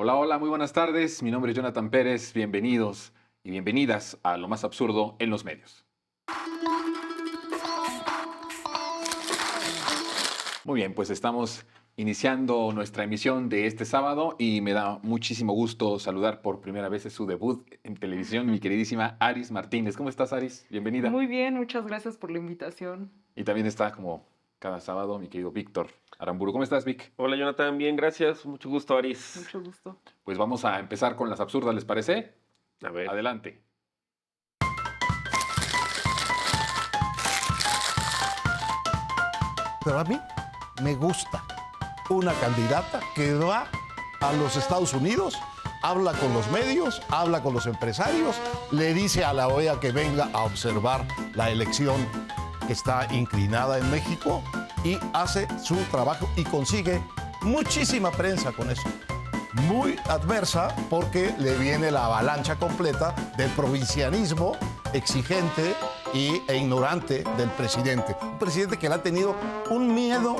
Hola, hola, muy buenas tardes. Mi nombre es Jonathan Pérez. Bienvenidos y bienvenidas a Lo Más Absurdo en los Medios. Muy bien, pues estamos iniciando nuestra emisión de este sábado y me da muchísimo gusto saludar por primera vez en su debut en televisión mi queridísima Aris Martínez. ¿Cómo estás, Aris? Bienvenida. Muy bien, muchas gracias por la invitación. Y también está como cada sábado mi querido Víctor Aramburu. ¿Cómo estás, Vic? Hola Jonathan, bien, gracias. Mucho gusto, Aris. Mucho gusto. Pues vamos a empezar con las absurdas, ¿les parece? A ver. Adelante. Pero a mí me gusta una candidata que va a los Estados Unidos, habla con los medios, habla con los empresarios, le dice a la OEA que venga a observar la elección que está inclinada en México y hace su trabajo y consigue muchísima prensa con eso. Muy adversa porque le viene la avalancha completa del provincianismo exigente e ignorante del presidente. Un presidente que le ha tenido un miedo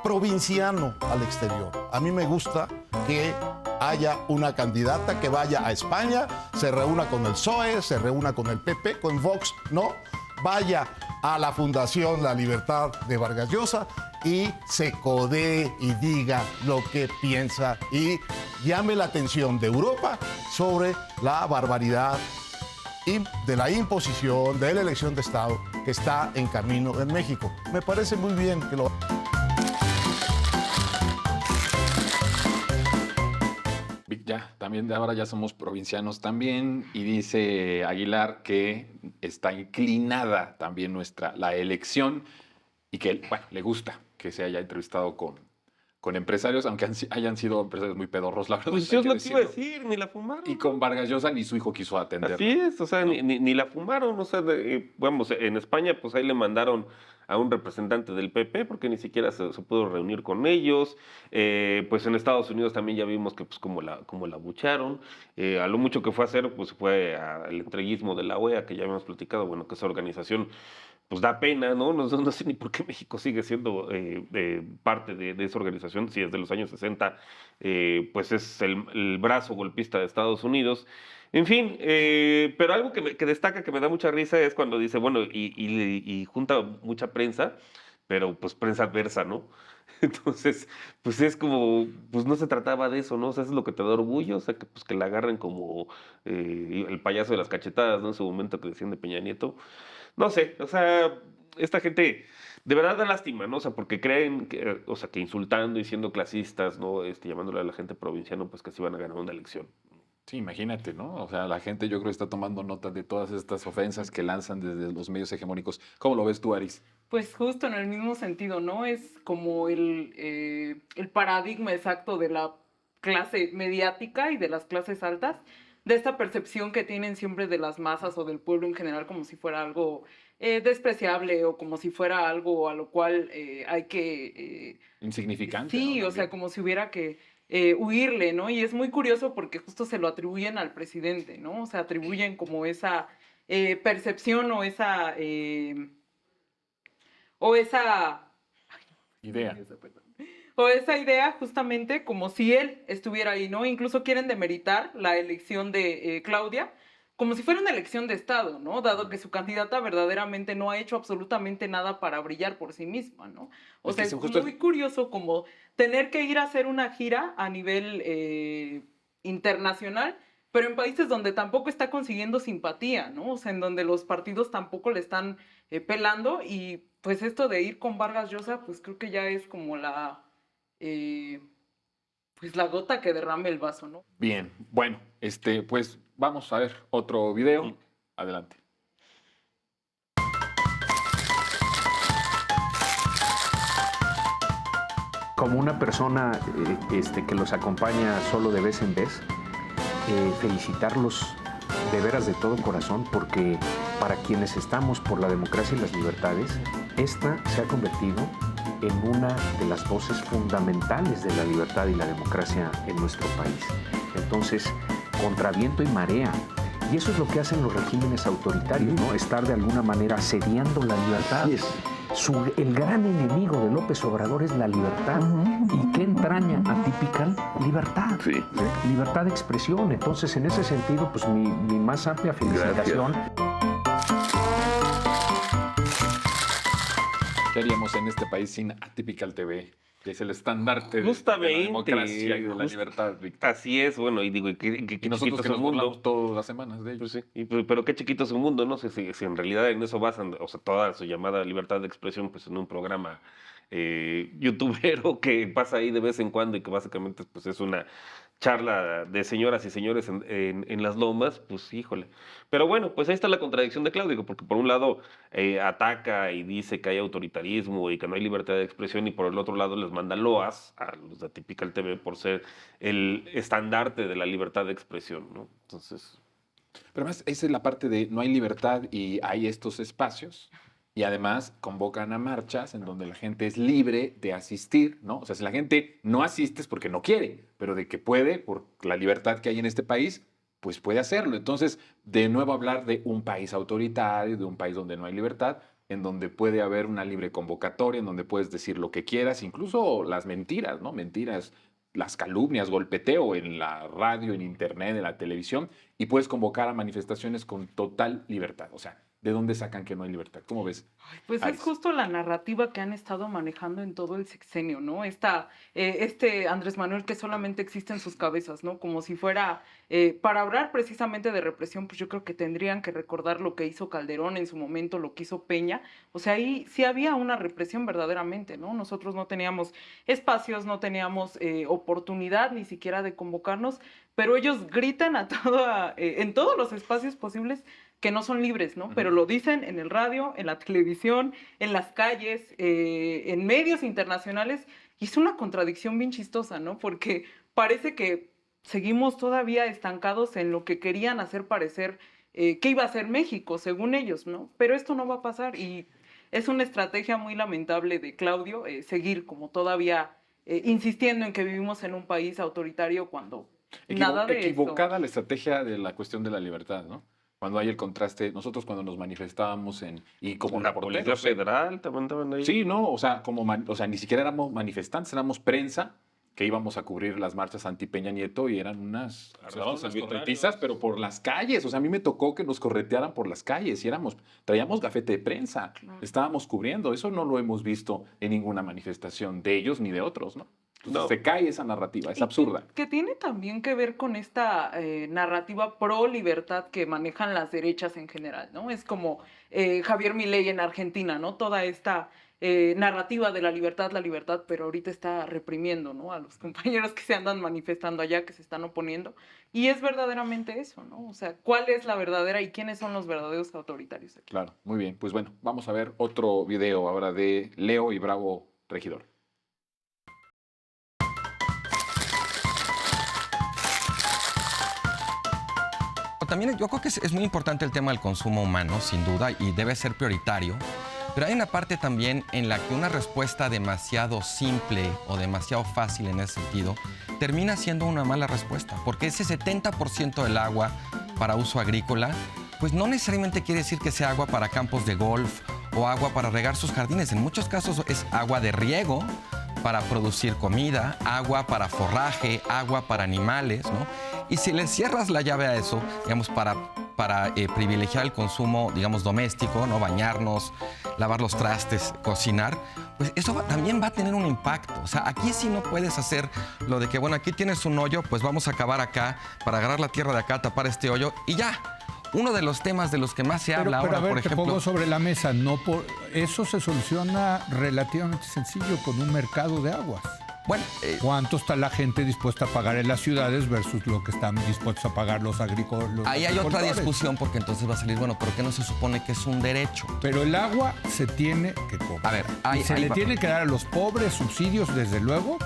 provinciano al exterior. A mí me gusta que haya una candidata que vaya a España, se reúna con el PSOE, se reúna con el PP, con Vox, ¿no? Vaya a la Fundación La Libertad de Vargas Llosa y se codee y diga lo que piensa y llame la atención de Europa sobre la barbaridad de la imposición de la elección de Estado que está en camino en México. Me parece muy bien que lo... Ya, también de ahora ya somos provincianos también y dice Aguilar que está inclinada también la elección y que él, bueno, le gusta que se haya entrevistado con empresarios, aunque hayan sido empresarios muy pedorros, la verdad. Pues yo es lo que iba a decir, ni la fumaron. Y con Vargas Llosa ni su hijo quiso atender. Así es, o sea, ni la fumaron, o sea, vamos, en España pues ahí le mandaron a un representante del PP porque ni siquiera se pudo reunir con ellos. Pues en Estados Unidos también ya vimos que pues como la bucharon. A lo mucho que fue a hacer pues fue al entreguismo de la OEA, que ya habíamos platicado, bueno, que esa organización pues da pena, ¿no? No sé ni por qué México sigue siendo parte de esa organización, si desde los años 60 pues es el brazo golpista de Estados Unidos. En fin, pero algo que destaca, que me da mucha risa, es cuando dice, bueno, y junta mucha prensa, pero pues prensa adversa, ¿no? Entonces, pues es como, pues no se trataba de eso, ¿no? O sea, eso es lo que te da orgullo, o sea, que pues que la agarren como el payaso de las cachetadas, ¿no? En su momento que decían de Peña Nieto. No sé, o sea, esta gente de verdad da lástima, ¿no? O sea, porque creen que, o sea, que insultando y siendo clasistas, ¿no? Llamándole a la gente provinciano, pues que se iban a ganar una elección. Sí, imagínate, ¿no? O sea, la gente yo creo que está tomando nota de todas estas ofensas que lanzan desde los medios hegemónicos. ¿Cómo lo ves tú, Aris? Pues justo en el mismo sentido, ¿no? Es como el paradigma exacto de la clase mediática y de las clases altas, de esta percepción que tienen siempre de las masas o del pueblo en general como si fuera algo despreciable o como si fuera algo a lo cual hay que... Insignificante. Sí, ¿no? o sea, como si hubiera que huirle, ¿no? Y es muy curioso porque justo se lo atribuyen al presidente, ¿no? O sea, atribuyen como esa percepción o esa... o esa... Idea. O esa idea justamente como si él estuviera ahí, ¿no? Incluso quieren demeritar la elección de Claudia como si fuera una elección de Estado, ¿no? Dado que su candidata verdaderamente no ha hecho absolutamente nada para brillar por sí misma, ¿no? O sea, es muy curioso como tener que ir a hacer una gira a nivel internacional, pero en países donde tampoco está consiguiendo simpatía, ¿no? O sea, en donde los partidos tampoco le están pelando y pues esto de ir con Vargas Llosa, pues creo que ya es como pues la gota que derrame el vaso, ¿no? Bien, bueno, pues vamos a ver otro video. Adelante. Como una persona que los acompaña solo de vez en vez, felicitarlos de veras de todo corazón, porque para quienes estamos por la democracia y las libertades, esta se ha convertido en una de las voces fundamentales de la libertad y la democracia en nuestro país. Entonces, contra viento y marea. Y eso es lo que hacen los regímenes autoritarios, ¿no? Estar de alguna manera asediando la libertad. El gran enemigo de López Obrador es la libertad. ¿Y qué entraña Atypical? Libertad. Sí. Libertad de expresión. Entonces, en ese sentido, pues mi más amplia felicitación. ¿Qué haríamos en este país sin Atypical TV? Que es el estandarte de la Justamente, democracia y de la libertad, Víctor. Así es, bueno, y digo, qué Y chiquito nosotros es que el nos mundo. burlamos todas las semanas de ellos. Pues sí, pero qué chiquito es el mundo, no sé si en realidad en eso basan, o sea, toda su llamada libertad de expresión, pues en un programa youtubero que pasa ahí de vez en cuando y que básicamente pues es una charla de señoras y señores en las lomas, pues híjole. Pero bueno, pues ahí está la contradicción de Claudio, porque por un lado ataca y dice que hay autoritarismo y que no hay libertad de expresión, y por el otro lado les manda loas a los de Atypical TV por ser el estandarte de la libertad de expresión, ¿no? Entonces... Pero además, esa es la parte de no hay libertad y hay estos espacios. Y además convocan a marchas en donde la gente es libre de asistir, ¿no? O sea, si la gente no asiste es porque no quiere, pero de que puede, por la libertad que hay en este país, pues puede hacerlo. Entonces, de nuevo hablar de un país autoritario, de un país donde no hay libertad, en donde puede haber una libre convocatoria, en donde puedes decir lo que quieras, incluso las mentiras, ¿no? Mentiras, las calumnias, golpeteo en la radio, en internet, en la televisión, y puedes convocar a manifestaciones con total libertad. O sea, ¿de dónde sacan que no hay libertad? ¿Cómo ves? Pues Aris? es justo la narrativa que han estado manejando en todo el sexenio, ¿no? Este Andrés Manuel que solamente existe en sus cabezas, ¿no? Como si fuera, para hablar precisamente de represión, pues yo creo que tendrían que recordar lo que hizo Calderón en su momento, lo que hizo Peña. O sea, ahí sí había una represión verdaderamente, ¿no? Nosotros no teníamos espacios, no teníamos oportunidad ni siquiera de convocarnos, pero ellos gritan en todos los espacios posibles que no son libres, ¿no? Pero lo dicen en el radio, en la televisión, en las calles, en medios internacionales, y es una contradicción bien chistosa, ¿no? Porque parece que seguimos todavía estancados en lo que querían hacer parecer que iba a ser México, según ellos, ¿no? Pero esto no va a pasar y es una estrategia muy lamentable de Claudio seguir como todavía insistiendo en que vivimos en un país autoritario cuando nada de equivocada la estrategia de la cuestión de la libertad, ¿no? Cuando hay el contraste, nosotros cuando nos manifestábamos y como La Policía Federal también estaban ahí. Sí, no, o sea, ni siquiera éramos manifestantes, éramos prensa que íbamos a cubrir las marchas anti Peña Nieto y eran unas violentistas, pero por las calles. O sea, a mí me tocó que nos corretearan por las calles y traíamos gafete de prensa, estábamos cubriendo. Eso no lo hemos visto en ninguna manifestación de ellos ni de otros, ¿no? Entonces, se cae esa narrativa, es absurda. Que tiene también que ver con esta narrativa pro libertad que manejan las derechas en general, ¿no? Es como Javier Milei en Argentina, ¿no? Toda esta narrativa de la libertad, pero ahorita está reprimiendo, ¿no? A los compañeros que se andan manifestando allá, que se están oponiendo. Y es verdaderamente eso, ¿no? O sea, ¿cuál es la verdadera y quiénes son los verdaderos autoritarios aquí? Claro, muy bien. Pues bueno, vamos a ver otro video ahora de Leo y Bravo Regidor. También yo creo que es muy importante el tema del consumo humano, sin duda, y debe ser prioritario. Pero hay una parte también en la que una respuesta demasiado simple o demasiado fácil en ese sentido termina siendo una mala respuesta, porque ese 70% del agua para uso agrícola, pues no necesariamente quiere decir que sea agua para campos de golf o agua para regar sus jardines. En muchos casos es agua de riego para producir comida, agua para forraje, agua para animales, ¿no? Y si le cierras la llave a eso, digamos, para privilegiar el consumo, digamos, doméstico, ¿no? Bañarnos, lavar los trastes, cocinar, pues eso también va a tener un impacto. O sea, aquí sí no puedes hacer lo de que, bueno, aquí tienes un hoyo, pues vamos a cavar acá para agarrar la tierra de acá, tapar este hoyo y ya. Uno de los temas de los que más se habla ahora, a ver, por ejemplo... te pongo sobre la mesa, eso se soluciona relativamente sencillo con un mercado de aguas. Bueno, ¿cuánto está la gente dispuesta a pagar en las ciudades versus lo que están dispuestos a pagar los agricultores? Ahí hay otra discusión porque entonces va a salir, bueno, ¿por qué no se supone que es un derecho? Pero el agua se tiene que cobrar. A ver, se le tiene que dar a los pobres subsidios, desde luego,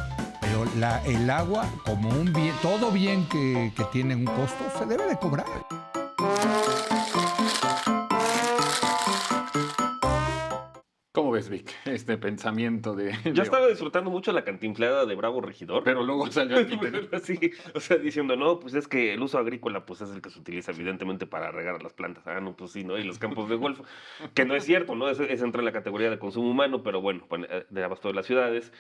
pero el agua, como un bien, todo bien que tiene un costo, se debe de cobrar. ves, Vic, este pensamiento de... Yo estaba disfrutando mucho la cantinflada de Bravo Regidor. Pero luego salió aquí. Sí, o sea, diciendo, no, pues es que el uso agrícola pues es el que se utiliza evidentemente para regar las plantas. Ah, no, pues sí, ¿no? Y los campos de golf, que no es cierto, ¿no? Es entra en la categoría de consumo humano, pero bueno, de abasto de las ciudades.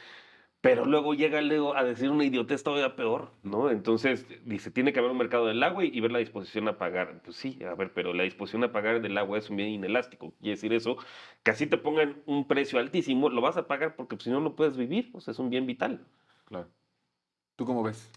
Pero luego llega Leo a decir una idiotez todavía peor, ¿no? Entonces dice, tiene que haber un mercado del agua y ver la disposición a pagar. Pues sí, a ver, pero la disposición a pagar del agua es un bien inelástico. Quiere decir eso, que así te pongan un precio altísimo, lo vas a pagar porque si no, no puedes vivir. O sea, es un bien vital. Claro. ¿Tú cómo ves?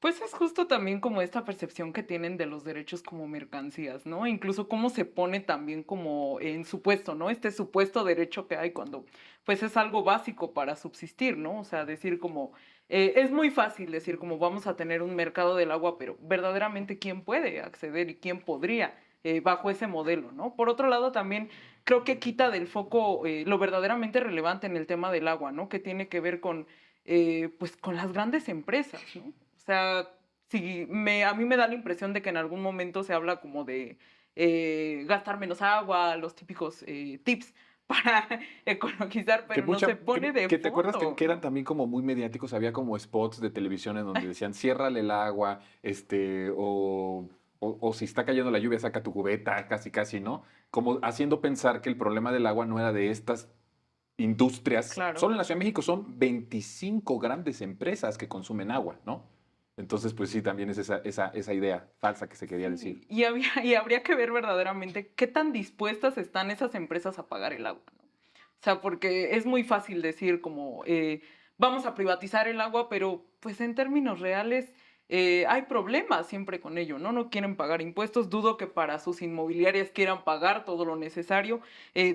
Pues es justo también como esta percepción que tienen de los derechos como mercancías, ¿no? Incluso cómo se pone también como en supuesto, ¿no? Este supuesto derecho que hay cuando pues es algo básico para subsistir, ¿no? O sea, decir como, es muy fácil decir como vamos a tener un mercado del agua, pero verdaderamente quién puede acceder y quién podría bajo ese modelo, ¿no? Por otro lado también creo que quita del foco lo verdaderamente relevante en el tema del agua, ¿no? Que tiene que ver con, pues con las grandes empresas, ¿no? O sea, a mí me da la impresión de que en algún momento se habla como de gastar menos agua, los típicos tips para ecologizar, pero no se pone de que te acuerdas fondo. que eran también como muy mediáticos, había como spots de televisión en donde decían, ciérrale el agua, o si está cayendo la lluvia, saca tu cubeta, casi casi, ¿no? Como haciendo pensar que el problema del agua no era de estas industrias. Claro. Solo en la Ciudad de México son 25 grandes empresas que consumen agua, ¿no? Entonces, pues sí, también es esa idea falsa que se quería decir. Y habría que ver verdaderamente qué tan dispuestas están esas empresas a pagar el agua, ¿no? O sea, porque es muy fácil decir como vamos a privatizar el agua, pero pues en términos reales hay problemas siempre con ello, ¿no? No quieren pagar impuestos. Dudo que para sus inmobiliarias quieran pagar todo lo necesario.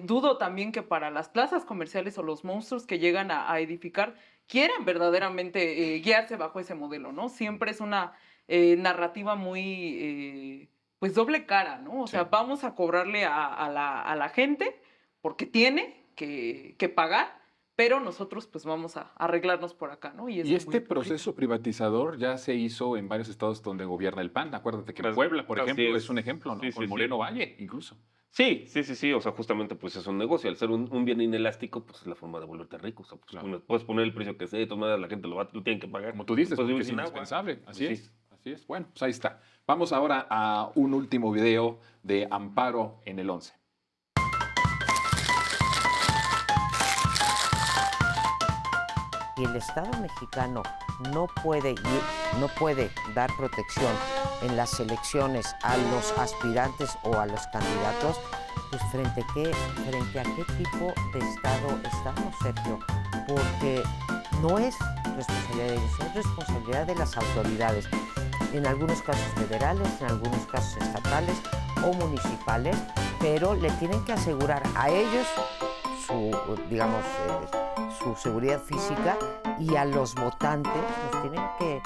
Dudo también que para las plazas comerciales o los monstruos que llegan a edificar quieran verdaderamente guiarse bajo ese modelo, ¿no? Siempre es una narrativa muy, pues doble cara, ¿no? O sea, vamos a cobrarle a la gente porque tiene que pagar, pero nosotros pues vamos a arreglarnos por acá, ¿no? Y eso es muy este hipócrita. proceso privatizador ya se hizo en varios estados donde gobierna el PAN. Acuérdate que Así- Puebla, por así ejemplo, es. es un ejemplo, ¿no? Sí, Con sí, Moreno Valle, incluso. Sí. O sea, justamente pues es un negocio. Al ser un bien inelástico, pues es la forma de volverte rico. O sea, pues, Claro. puedes poner el precio que sea, de todas maneras la gente lo tiene que pagar. Como tú dices, Pues, porque vivir es sin agua. indispensable. Así Sí. es, así es. Bueno, pues ahí está. Vamos ahora a un último video de Amparo en el 11. Y el Estado mexicano no puede dar protección en las elecciones a los aspirantes o a los candidatos, pues frente a qué tipo de Estado estamos, Sergio, porque no es responsabilidad de ellos, es responsabilidad de las autoridades, en algunos casos federales, en algunos casos estatales o municipales, pero le tienen que asegurar a ellos su seguridad física, y a los votantes nos tienen que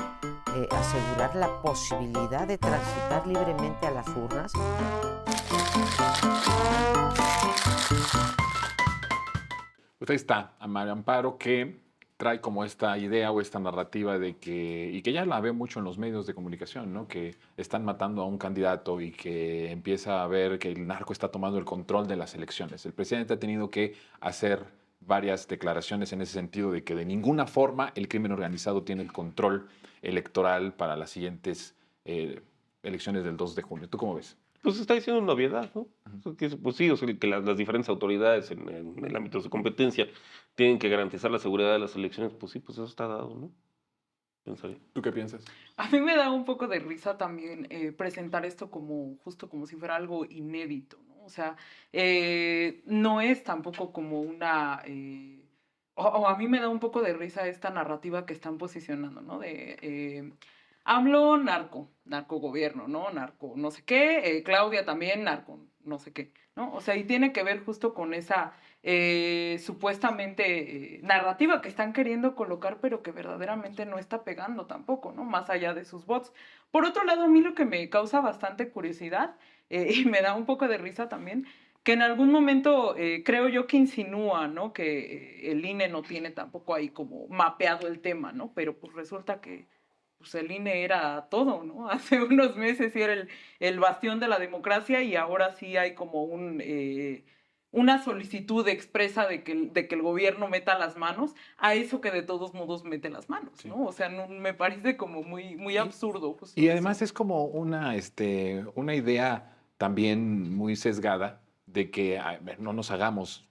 asegurar la posibilidad de transitar libremente a las urnas. Pues ahí está, María Amparo, que trae como esta idea o esta narrativa de que, y que ya la ve mucho en los medios de comunicación, ¿no? Que están matando a un candidato y que empieza a ver que el narco está tomando el control de las elecciones. El presidente ha tenido que hacer varias declaraciones en ese sentido de que de ninguna forma el crimen organizado tiene el control electoral para las siguientes elecciones del 2 de junio. ¿Tú cómo ves? Pues está diciendo una obviedad, ¿no? Pues sí, o sea, que las diferentes autoridades en el ámbito de su competencia tienen que garantizar la seguridad de las elecciones. Pues sí, pues eso está dado, ¿no? Pensaría. ¿Tú qué piensas? A mí me da un poco de risa también presentar esto justo como si fuera algo inédito, ¿no? O sea, no es tampoco como una... o a mí me da un poco de risa esta narrativa que están posicionando, ¿no? De AMLO, narco gobierno, ¿no? Narco no sé qué, Claudia también, narco no sé qué, ¿no? O sea, y tiene que ver justo con esa supuestamente narrativa que están queriendo colocar, pero que verdaderamente no está pegando tampoco, ¿no? Más allá de sus bots. Por otro lado, a mí lo que me causa bastante curiosidad y me da un poco de risa también, que en algún momento creo yo que insinúa, ¿no? Que el INE no tiene tampoco ahí como mapeado el tema, ¿no? Pero pues resulta que pues el INE era todo, ¿no? Hace unos meses sí era el bastión de la democracia y ahora sí hay como una solicitud expresa de que el gobierno meta las manos a eso que de todos modos mete las manos, Sí. ¿no? O sea, me parece como muy absurdo. Justo Y eso. además es como una idea también muy sesgada de que a ver, no nos hagamos.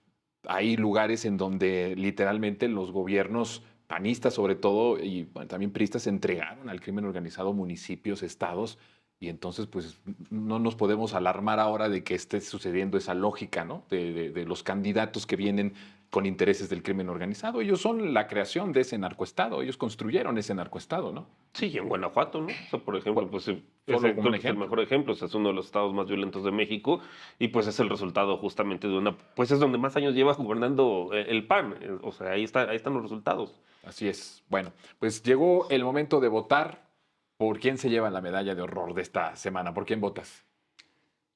Hay lugares en donde literalmente los gobiernos panistas sobre todo y bueno, también priistas entregaron al crimen organizado municipios, estados y entonces pues no nos podemos alarmar ahora de que esté sucediendo esa lógica, ¿no? De los candidatos que vienen con intereses del crimen organizado. Ellos son la creación de ese narcoestado, ellos construyeron ese narcoestado, ¿no? Sí, y en Guanajuato, ¿no? O sea, por ejemplo, pues Solo ese como un creo que es el ejemplo. mejor ejemplo. O sea, es uno de los estados más violentos de México y pues es el resultado justamente de una... Pues es donde más años lleva gobernando el PAN. O sea, ahí están los resultados. Así es. Bueno, pues llegó el momento de votar por quién se lleva la medalla de horror de esta semana. ¿Por quién votas?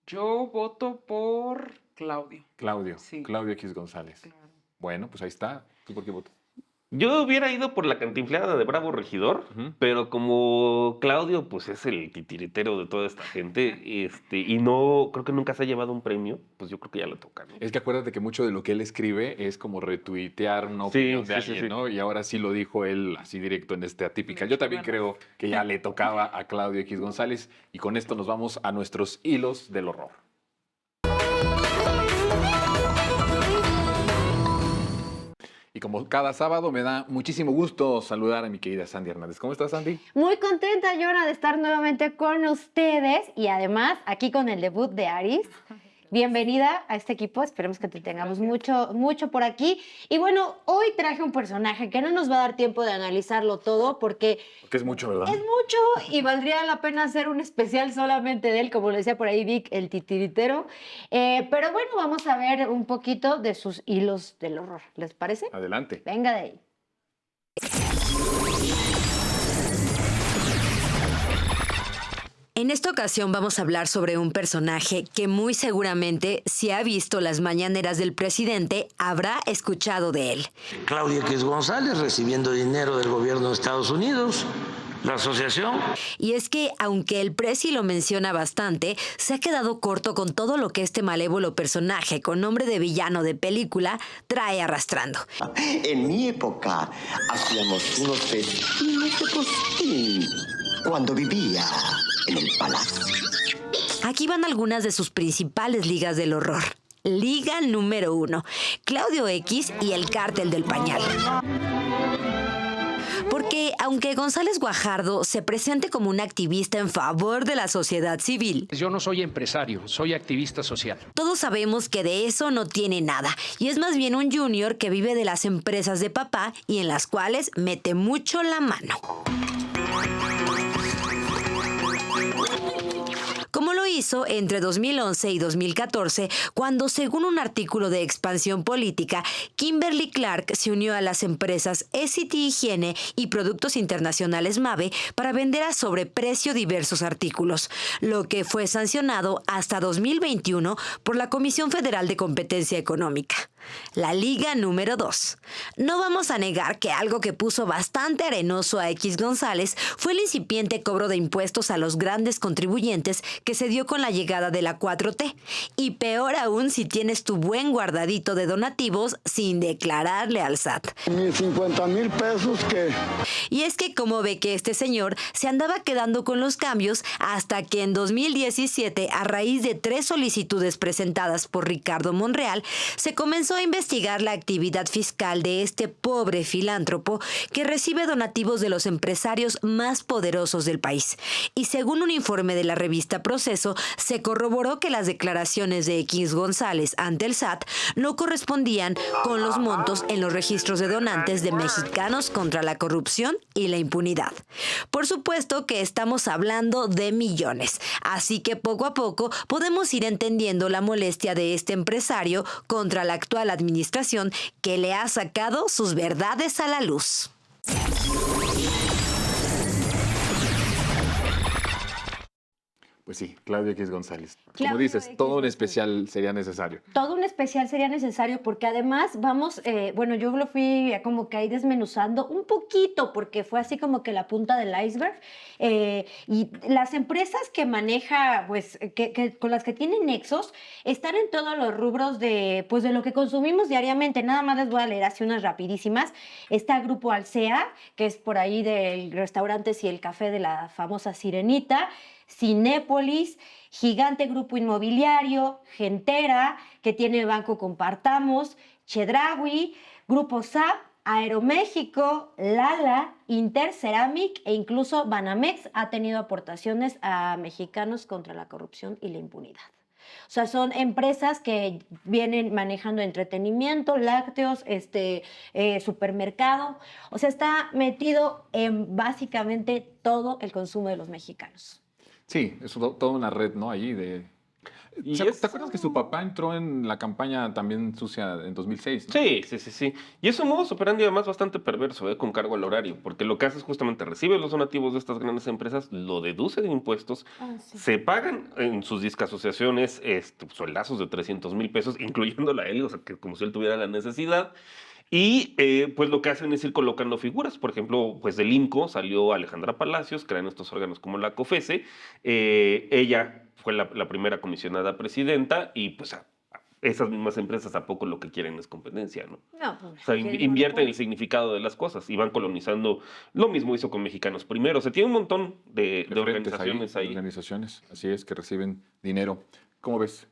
Yo voto por Claudio. Claudio. Sí. Claudio X González. Bueno, pues ahí está. ¿Tú por qué votas? Yo hubiera ido por la cantinfleada de Bravo Regidor, Ujú. pero como Claudio pues es el titiritero de toda esta gente y no, creo que nunca se ha llevado un premio, pues yo creo que ya le toca, ¿no? Es que acuérdate que mucho de lo que él escribe es como retuitear una Sí, opinión de sí, sí, alguien, sí. ¿no? Y ahora sí lo dijo él así directo en este Atípica. Yo también creo que ya le tocaba a Claudio X González y con esto nos vamos a nuestros hilos del horror. Y como cada sábado me da muchísimo gusto saludar a mi querida Sandy Hernández. ¿Cómo estás, Sandy? Muy contenta, Yora, de estar nuevamente con ustedes y además aquí con el debut de Aris. Bienvenida a este equipo, esperemos que te tengamos mucho por aquí. Y bueno, hoy traje un personaje que no nos va a dar tiempo de analizarlo todo porque Que es mucho, ¿verdad? es mucho y valdría la pena hacer un especial solamente de él, como lo decía por ahí Vic, el titiritero. Pero bueno, vamos a ver un poquito de sus hilos del horror, ¿les parece? Adelante. Venga de ahí. En esta ocasión vamos a hablar sobre un personaje que muy seguramente, si ha visto las mañaneras del presidente, habrá escuchado de él. Claudia X González recibiendo dinero del gobierno de Estados Unidos, la asociación. Y es que, aunque el presi lo menciona bastante, se ha quedado corto con todo lo que este malévolo personaje con nombre de villano de película trae arrastrando. En mi época hacíamos unos festines de postín cuando vivía en el palacio. Aquí van algunas de sus principales ligas del horror. Liga número 1, Claudio X y el Cártel del Pañal. Porque aunque González Guajardo se presente como un activista en favor de la sociedad civil, Yo no soy empresario, soy activista social. todos sabemos que de eso no tiene nada y es más bien un junior que vive de las empresas de papá y en las cuales mete mucho la mano. Como lo hizo entre 2011 y 2014, cuando, según un artículo de Expansión Política, Kimberly Clark se unió a las empresas SCT Higiene y Productos Internacionales MAVE para vender a sobreprecio diversos artículos, lo que fue sancionado hasta 2021 por la Comisión Federal de Competencia Económica. La liga número 2. No vamos a negar que algo que puso bastante arenoso a X González fue el incipiente cobro de impuestos a los grandes contribuyentes que se dio con la llegada de la 4T. Y peor aún si tienes tu buen guardadito de donativos sin declararle al SAT. Mis 50,000 pesos que... Y es que como ve que este señor se andaba quedando con los cambios hasta que en 2017, a raíz de 3 solicitudes presentadas por Ricardo Monreal, se comenzó a investigar la actividad fiscal de este pobre filántropo que recibe donativos de los empresarios más poderosos del país. Y según un informe de la revista Proceso, se corroboró que las declaraciones de X González ante el SAT no correspondían con los montos en los registros de donantes de Mexicanos contra la Corrupción y la Impunidad. Por supuesto que estamos hablando de millones, así que poco a poco podemos ir entendiendo la molestia de este empresario contra la actual administración que le ha sacado sus verdades a la luz. Pues sí, Claudio X González. Como Claudio dices, X todo un González. especial sería necesario. Todo un especial sería necesario porque además vamos, bueno, yo lo fui como que ahí desmenuzando un poquito porque fue así como que la punta del iceberg. Y las empresas que maneja, pues, con las que tienen nexos, están en todos los rubros de, pues, de lo que consumimos diariamente. Nada más les voy a leer así unas rapidísimas. Está Grupo Alsea, que es por ahí del restaurantes y el café de la famosa Sirenita. Cinépolis, Gigante Grupo Inmobiliario, Gentera, que tiene Banco Compartamos, Chedraui, Grupo SAP, Aeroméxico, Lala, Interceramic e incluso Banamex ha tenido aportaciones a mexicanos contra la corrupción y la impunidad. O sea, son empresas que vienen manejando entretenimiento, lácteos, supermercado. O sea, está metido en básicamente todo el consumo de los mexicanos. Sí, es toda una red, ¿no? Allí de... Y ¿Te acuerdas que su papá entró en la campaña también sucia en 2006? ¿no? Sí. Y es un modus operandi además bastante perverso, con cargo al horario, porque lo que hace es justamente recibe los donativos de estas grandes empresas, lo deduce de impuestos, se pagan en sus discasociaciones sueldazos de 300,000 pesos, incluyendo la él, o sea, que como si él tuviera la necesidad. Y pues lo que hacen es ir colocando figuras. Por ejemplo, pues del INCO salió Alejandra Palacios, crean estos órganos como la COFESE. Ella fue la primera comisionada presidenta y pues esas mismas empresas a poco lo que quieren es competencia, ¿no? No, pues, O sea, invierten el significado de las cosas y van colonizando. Lo mismo hizo con Mexicanos Primero. O sea, tiene un montón de organizaciones ahí. Organizaciones, así es, que reciben dinero. ¿Cómo ves?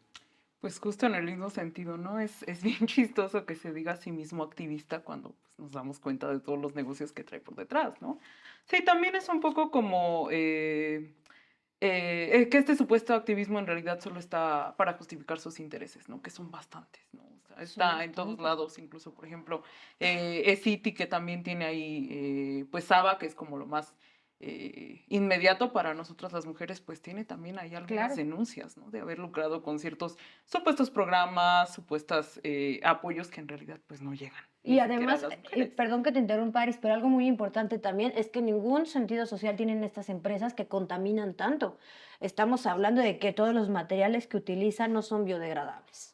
Pues justo en el mismo sentido, ¿no? Es bien chistoso que se diga a sí mismo activista cuando pues, nos damos cuenta de todos los negocios que trae por detrás, ¿no? Sí, también es un poco como que este supuesto activismo en realidad solo está para justificar sus intereses, ¿no? Que son bastantes, ¿no? O sea, está en todos lados, incluso, por ejemplo, eCity, que también tiene ahí, pues Saba, que es como lo más inmediato para nosotras las mujeres, pues tiene también ahí algunas denuncias, ¿no? De haber lucrado con ciertos supuestos programas, supuestos apoyos que en realidad pues no llegan. Y además, perdón que te interrumpa, Aris, pero algo muy importante también es que ningún sentido social tienen estas empresas que contaminan tanto. Estamos hablando de que todos los materiales que utilizan no son biodegradables.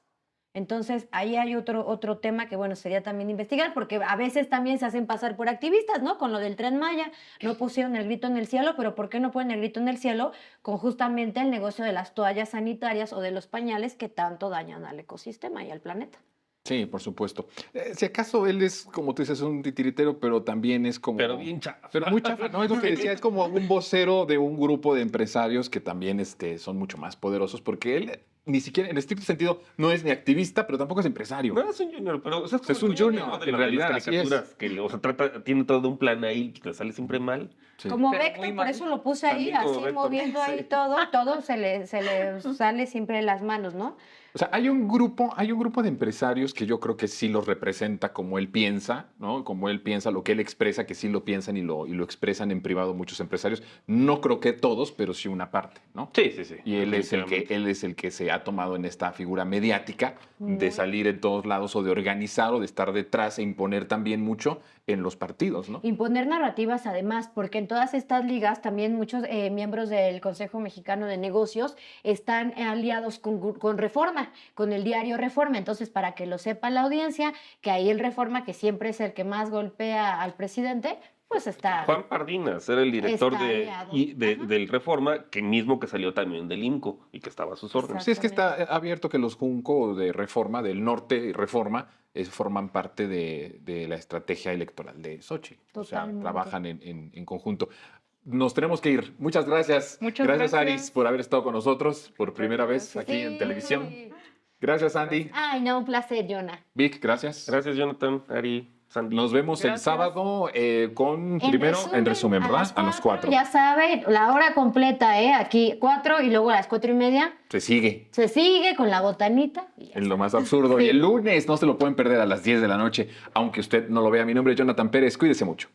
Entonces, ahí hay otro tema que, bueno, sería también investigar, porque a veces también se hacen pasar por activistas, ¿no? Con lo del Tren Maya, no pusieron el grito en el cielo, pero ¿por qué no ponen el grito en el cielo con justamente el negocio de las toallas sanitarias o de los pañales que tanto dañan al ecosistema y al planeta? Sí, por supuesto. Si acaso él es, como tú dices, un titiritero, pero también es como... Pero bien chafa. Pero muy chafa, ¿no? Es lo que decía, es como un vocero de un grupo de empresarios que también son mucho más poderosos, porque él ni siquiera, en estricto sentido, no es ni activista, pero tampoco es empresario. No, es un junior, pero o sea, Es un junior, en realidad, así es. que o sea, tiene todo un plan ahí que le sale siempre mal. Sí. Como Pero Vector, muy por mal. eso lo puse ahí, También como así Vector, moviendo ahí sí. todo se le sale siempre de las manos, ¿no? O sea, hay un grupo de empresarios que yo creo que sí los representa como él piensa, ¿no? Como él piensa, lo que él expresa, que sí lo piensan y lo expresan en privado muchos empresarios. No creo que todos, pero sí una parte, ¿no? Sí. Y él es el que se ha tomado en esta figura mediática de salir en todos lados o de organizar o de estar detrás e imponer también mucho en los partidos, ¿no? Imponer narrativas además, porque en todas estas ligas también muchos miembros del Consejo Mexicano de Negocios están aliados con Reforma, con el diario Reforma. Entonces, para que lo sepa la audiencia, que ahí el Reforma, que siempre es el que más golpea al presidente, pues está... Juan Pardinas era el director Está aliado. del Reforma, que mismo que salió también del INCO y que estaba a sus órdenes. Sí, es que está abierto que los Junco de Reforma, del norte y Reforma, forman parte de la estrategia electoral de Xochitl. O sea, Totalmente. trabajan en conjunto. Nos tenemos que ir. Muchas gracias. Muchas gracias, gracias. Aris, por haber estado con nosotros por primera vez aquí en Sí. televisión. Gracias, Andy. Ay, no, un placer, Jonah. Vic, gracias. Gracias, Jonathan, Ari, Sandy. Nos vemos el Gracias. sábado en resumen, ¿verdad? A las 4. Ya saben, la hora completa, aquí 4 y luego a las 4:30 Se sigue. se sigue con la botanita. Y ya En lo más absurdo. Sí. Y el lunes no se lo pueden perder a las 10 de la noche. Aunque usted no lo vea, mi nombre es Jonathan Pérez. Cuídese mucho.